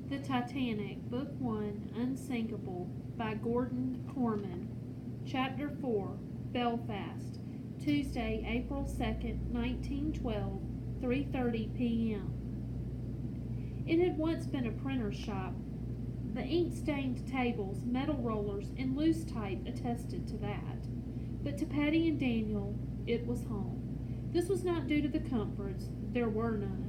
The Titanic, Book 1, Unsinkable, by Korman. Chapter 4, Belfast, Tuesday, April 2nd, 1912, 3:30 p.m. It had once been a printer's shop. The ink-stained tables, metal rollers, and loose type attested to that. But to Patty and Daniel, it was home. This was not due to the comforts. There were none.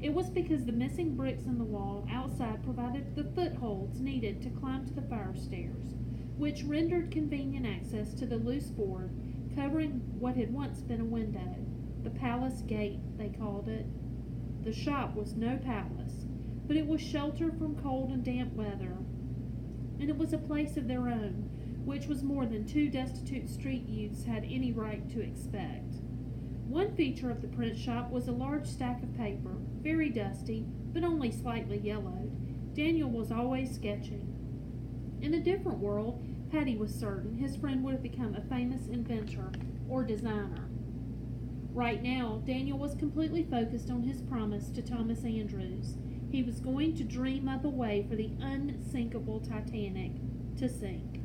It was because the missing bricks in the wall outside provided the footholds needed to climb to the fire stairs, which rendered convenient access to the loose board covering what had once been a window. The palace gate, they called it. The shop was no palace, but it was shelter from cold and damp weather, and it was a place of their own, which was more than two destitute street youths had any right to expect. One feature of the print shop was a large stack of paper, very dusty, but only slightly yellowed. Daniel was always sketching. In a different world, Patty was certain his friend would have become a famous inventor or designer. Right now, Daniel was completely focused on his promise to Thomas Andrews. He was going to dream up a way for the unsinkable Titanic to sink.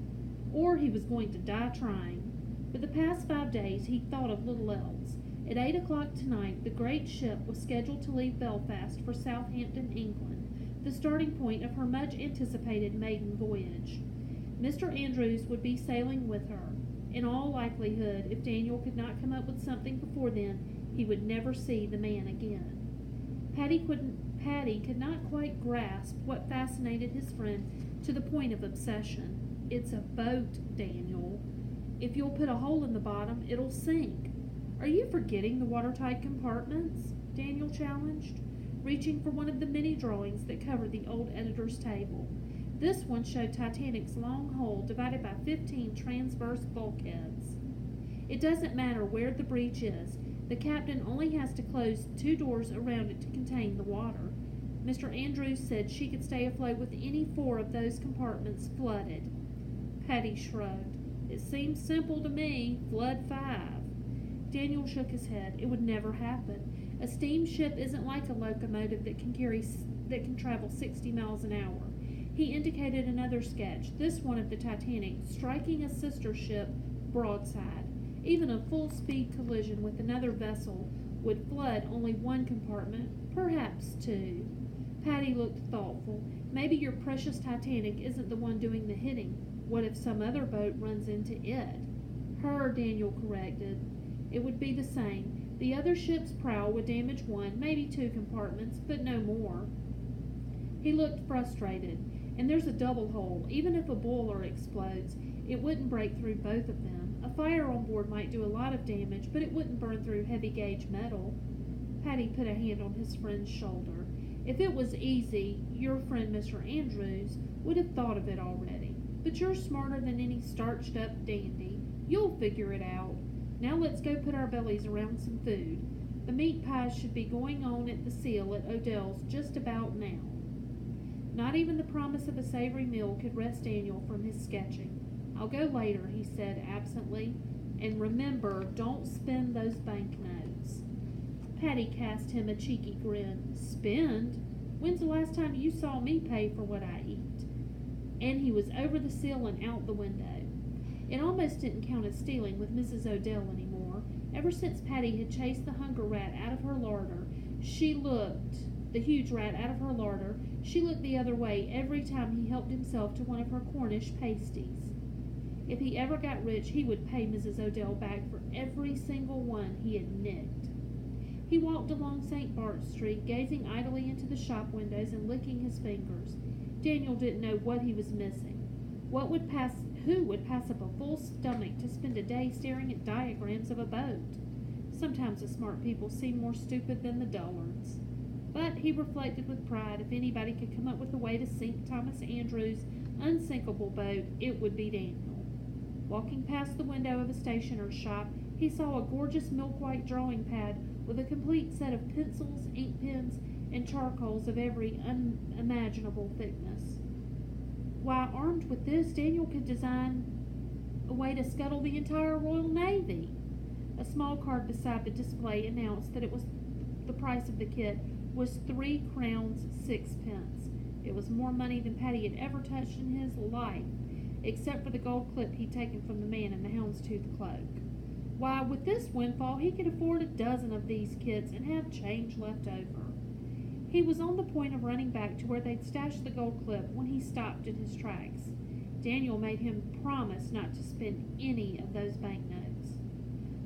Or he was going to die trying. For the past 5 days, he thought of little else. At 8 o'clock tonight, the great ship was scheduled to leave Belfast for Southampton, England, the starting point of her much-anticipated maiden voyage. Mr. Andrews would be sailing with her. In all likelihood, if Daniel could not come up with something before then, he would never see the man again. Patty could not quite grasp what fascinated his friend to the point of obsession. "It's a boat, Daniel. If you'll put a hole in the bottom, it'll sink." "Are you forgetting the watertight compartments?" Daniel challenged, reaching for one of the many drawings that covered the old editor's table. This one showed Titanic's long hull divided by 15 transverse bulkheads. "It doesn't matter where the breach is. The captain only has to close 2 doors around it to contain the water. Mr. Andrews said she could stay afloat with any 4 of those compartments flooded." Patty shrugged. "It seems simple to me. Flood 5. Daniel shook his head. It would never happen. A steamship isn't like a locomotive that can travel 60 miles an hour. He indicated another sketch, this one of the Titanic, striking a sister ship broadside. Even a full-speed collision with another vessel would flood only 1 compartment, perhaps 2. Patty looked thoughtful. "Maybe your precious Titanic isn't the one doing the hitting. What if some other boat runs into it?" "Her," Daniel corrected. "It would be the same. The other ship's prow would damage 1, maybe 2 compartments, but no more." He looked frustrated. "And there's a double hole. Even if a boiler explodes, it wouldn't break through both of them. A fire on board might do a lot of damage, but it wouldn't burn through heavy-gauge metal." Patty put a hand on his friend's shoulder. "If it was easy, your friend Mr. Andrews would have thought of it already. But you're smarter than any starched-up dandy. You'll figure it out. Now let's go put our bellies around some food. The meat pies should be going on at the Seal at Odell's just about now." Not even the promise of a savory meal could wrest Daniel from his sketching. "I'll go later," he said absently. "And remember, don't spend those banknotes." Patty cast him a cheeky grin. "Spend? When's the last time you saw me pay for what I eat?" And he was over the sill and out the window. It almost didn't count as stealing with Mrs. Odell anymore. Ever since Patty had chased the hunger rat out of her larder, the huge rat out of her larder, she looked the other way every time he helped himself to one of her Cornish pasties. If he ever got rich, he would pay Mrs. Odell back for every single one he had nicked. He walked along St. Bart's Street, gazing idly into the shop windows and licking his fingers. Daniel didn't know what he was missing. Who would pass up a full stomach to spend a day staring at diagrams of a boat? Sometimes the smart people seem more stupid than the dullards. But he reflected with pride, if anybody could come up with a way to sink Thomas Andrews' unsinkable boat, it would be Daniel. Walking past the window of a stationer's shop, he saw a gorgeous milk-white drawing pad with a complete set of pencils, ink pens, and charcoals of every unimaginable thickness. Why, armed with this, Daniel could design a way to scuttle the entire Royal Navy. A small card beside the display announced that the price of the kit was 3 crowns 6 pence. It was more money than Patty had ever touched in his life, except for the gold clip he'd taken from the man in the houndstooth cloak. Why, with this windfall, he could afford a dozen of these kits and have change left over. He was on the point of running back to where they'd stashed the gold clip when he stopped in his tracks. Daniel made him promise not to spend any of those banknotes.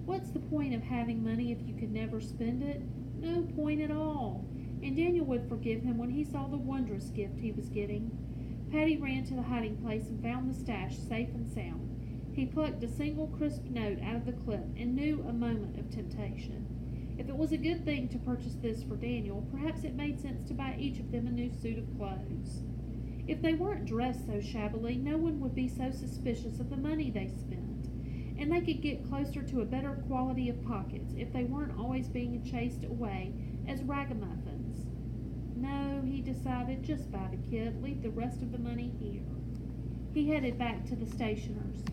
What's the point of having money if you could never spend it? No point at all. And Daniel would forgive him when he saw the wondrous gift he was getting. Patty ran to the hiding place and found the stash safe and sound. He plucked a single crisp note out of the clip and knew a moment of temptation. If it was a good thing to purchase this for Daniel, perhaps it made sense to buy each of them a new suit of clothes. If they weren't dressed so shabbily, no one would be so suspicious of the money they spent, and they could get closer to a better quality of pockets if they weren't always being chased away as ragamuffins. No, he decided, just buy the kit, leave the rest of the money here. He headed back to the stationer's.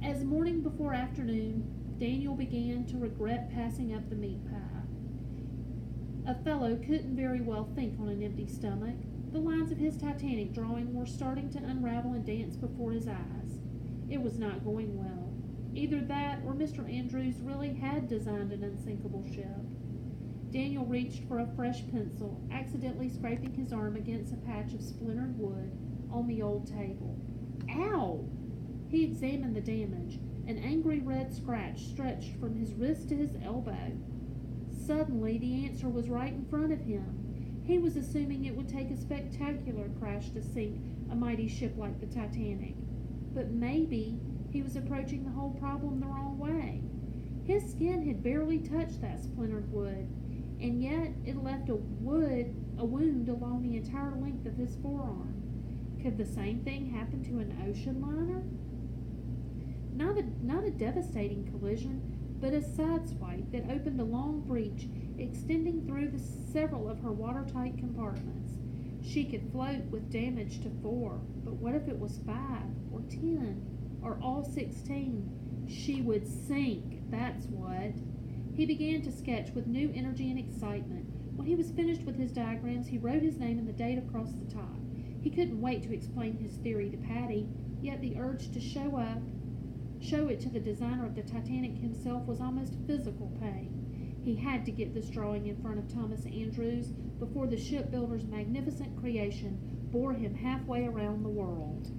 As morning before afternoon, Daniel began to regret passing up the meat pie. A fellow couldn't very well think on an empty stomach. The lines of his Titanic drawing were starting to unravel and dance before his eyes. It was not going well. Either that or Mr. Andrews really had designed an unsinkable ship. Daniel reached for a fresh pencil, accidentally scraping his arm against a patch of splintered wood on the old table. Ow! He examined the damage. An angry red scratch stretched from his wrist to his elbow. Suddenly, the answer was right in front of him. He was assuming it would take a spectacular crash to sink a mighty ship like the Titanic. But maybe he was approaching the whole problem the wrong way. His skin had barely touched that splintered wood, and yet it left a wound along the entire length of his forearm. Could the same thing happen to an ocean liner? Not a devastating collision, but a sideswipe that opened a long breach extending through several of her watertight compartments. She could float with damage to 4, but what if it was 5 or 10 or all 16? She would sink, that's what. He began to sketch with new energy and excitement. When he was finished with his diagrams, he wrote his name and the date across the top. He couldn't wait to explain his theory to Patty, yet the urge to show it to the designer of the Titanic himself was almost physical pain. He had to get this drawing in front of Thomas Andrews before the shipbuilder's magnificent creation bore him halfway around the world.